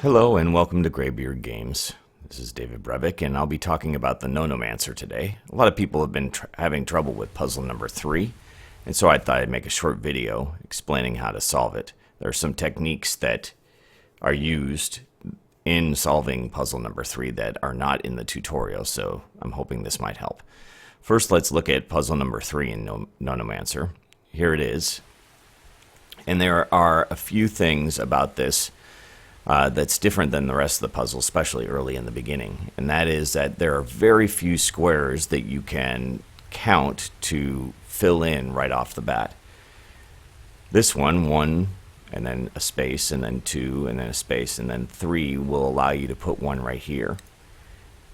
Hello and welcome to Graybeard Games. This is David Brevik and I'll be talking about the Nonomancer today. A lot of people have been having trouble with puzzle number 3, and so I thought I'd make a short video explaining how to solve it. There are some techniques that are used in solving puzzle number 3 that are not in the tutorial, so I'm hoping this might help. First, let's look at puzzle number 3 in Nonomancer. Here it is. And there are a few things about this that's different than the rest of the puzzle, especially early in the beginning. And that is that there are very few squares that you can count to fill in right off the bat. This one, and then a space, and then 2, and then a space, and then 3 will allow you to put 1 right here.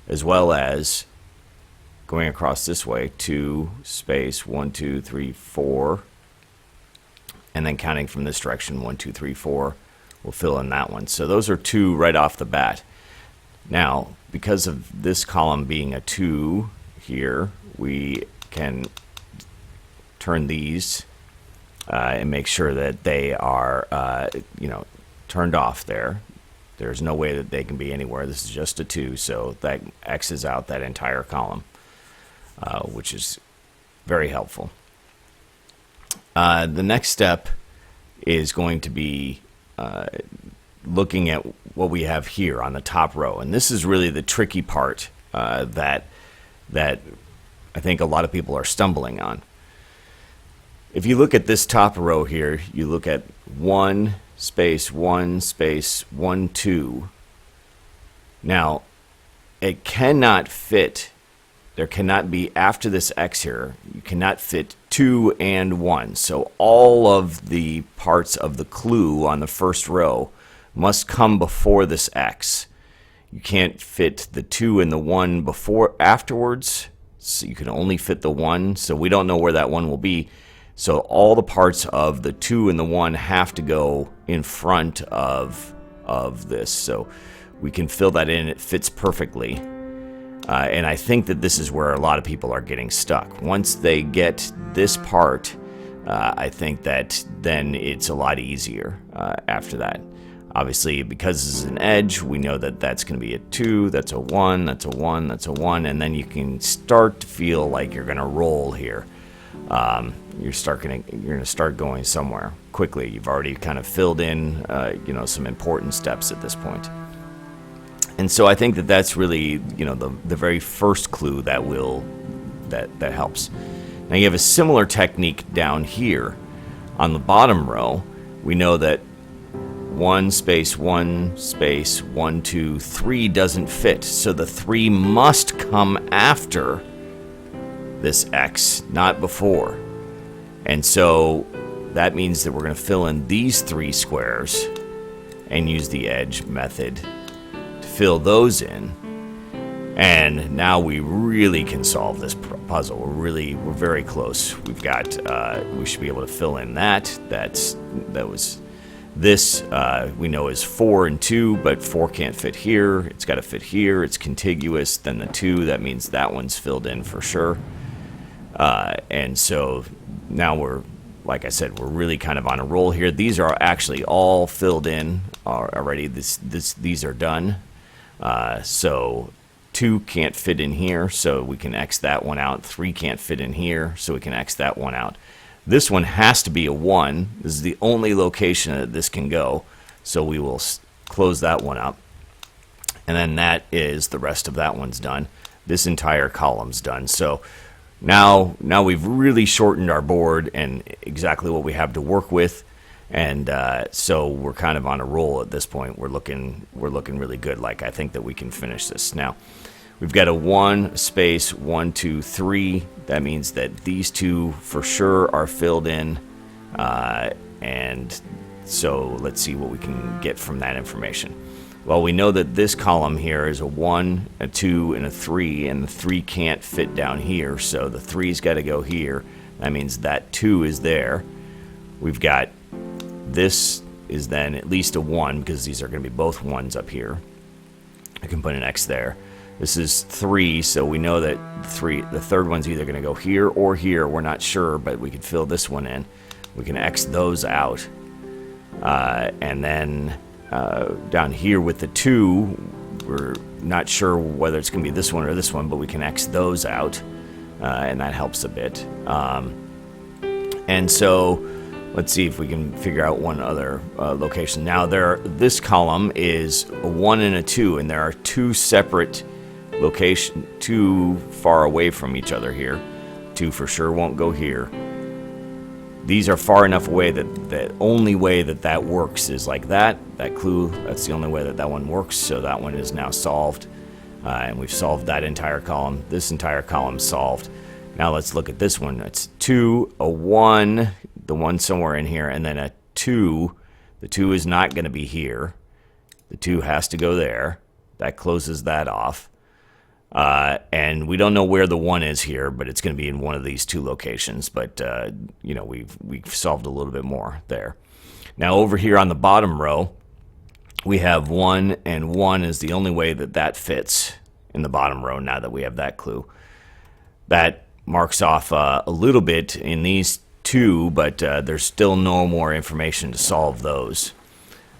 As well as going across this way, 2, space, 1, 2, 3, 4. And then counting from this direction, 1, 2, 3, 4. We'll fill in that one. So those are 2 right off the bat. Now, because of this column being a 2 here, we can turn these and make sure that they are, turned off there. There's no way that they can be anywhere. This is just a 2, so that X's out that entire column, which is very helpful. The next step is going to be looking at what we have here on the top row, and this is really the tricky part that I think a lot of people are stumbling on. If you look at this top row here, you look at 1 space 1 space 1 2. Now, it cannot fit. There cannot be, after this X here, you cannot fit 2 and 1. So all of the parts of the clue on the first row must come before this X. You can't fit the 2 and the 1 afterwards, so you can only fit the 1. So we don't know where that 1 will be. So all the parts of the 2 and the 1 have to go in front of this. So we can fill that in. It fits perfectly. And I think that this is where a lot of people are getting stuck. Once they get this part, I think that then it's a lot easier after that. Obviously, because this is an edge, we know that that's going to be a 2, that's a 1, that's a 1, that's a 1, and then you can start to feel like you're going to roll here. You're going to start going somewhere quickly. You've already kind of filled in, some important steps at this point. And so I think that that's really, the very first clue that helps. Now you have a similar technique down here on the bottom row. We know that 1 space 1 space 1 2 3 doesn't fit, so the 3 must come after this X, not before. And so that means that we're going to fill in these 3 squares and use the edge method. Fill those in, and now we really can solve this puzzle. We're very close. We've got we should be able to fill in that was this we know is 4 and 2, but 4 can't fit here. It's got to fit here. It's contiguous. Then the 2, that means that one's filled in for sure. And so now like I said, we're really kind of on a roll here. These are actually all filled in already. These are done. So 2 can't fit in here, so we can X that one out. 3 can't fit in here, so we can X that one out. This one has to be a 1. This is the only location that this can go, so we will close that one up. And then that is, the rest of that one's done. This entire column's done. So now we've really shortened our board and exactly what we have to work with. And so we're kind of on a roll at this point. We're looking really good. Like, I think that we can finish this. Now, we've got a 1 space 1 2 3. That means that these 2 for sure are filled in. And so let's see what we can get from that information. Well, we know that this column here is a 1, a 2, and a 3, and the 3 can't fit down here. So the 3's got to go here. That means that 2 is there. We've got this is then at least a 1, because these are going to be both 1s up here. I can put an X there. This is 3, so we know that the third one's either going to go here or here. We're not sure, but we could fill this one in. We can X those out. And then down here with the 2, we're not sure whether it's going to be this one or this one, but we can X those out, and that helps a bit. And so let's see if we can figure out one other location. Now, this column is a 1 and a 2, and there are 2 separate locations, 2 far away from each other here. 2 for sure won't go here. These are far enough away that the only way that works is like that clue. That's the only way that one works, so that one is now solved. And we've solved that entire column. This entire column solved. Now let's look at this one. It's 2, a 1, the 1 somewhere in here, and then a 2. The 2 is not going to be here. The 2 has to go there. That closes that off. And we don't know where the 1 is here, but it's going to be in one of these 2 locations. But, you know, we've solved a little bit more there. Now over here on the bottom row, we have 1, and 1 is the only way that fits in the bottom row now that we have that clue. That marks off a little bit in these 2, but there's still no more information to solve those.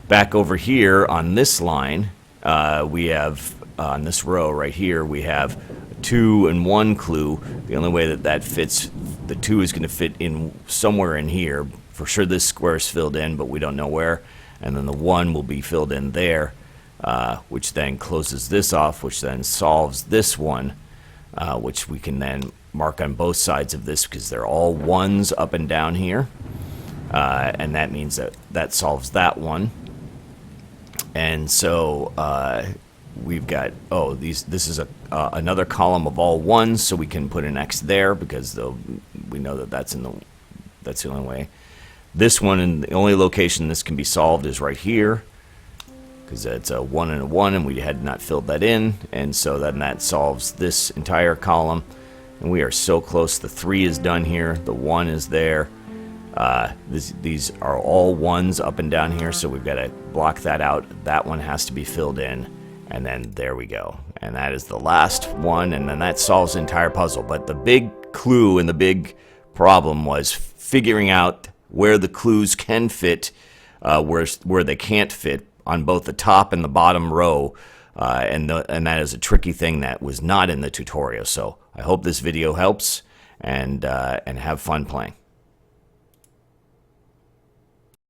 Back over here on this line, we have, on this row right here, we have 2 and 1 clue. The only way that fits, the 2 is going to fit in somewhere in here. For sure this square is filled in, but we don't know where. And then the 1 will be filled in there, which then closes this off, which then solves this one, which we can then mark on both sides of this because they're all 1s up and down here. And that means that solves that one. And so we've got, this is another column of all 1s, so we can put an X there because we know that's the only way. This one, and the only location this can be solved is right here, because it's a 1 and a 1, and we had not filled that in, and so then that solves this entire column. And we are so close. The 3 is done here. The 1 is there. These are all 1s up and down here, so we've got to block that out. That one has to be filled in, and then there we go. And that is the last one, and then that solves the entire puzzle. But the big clue and the big problem was figuring out where the clues can fit, where they can't fit on both the top and the bottom row, and that is a tricky thing that was not in the tutorial. So I hope this video helps, and have fun playing.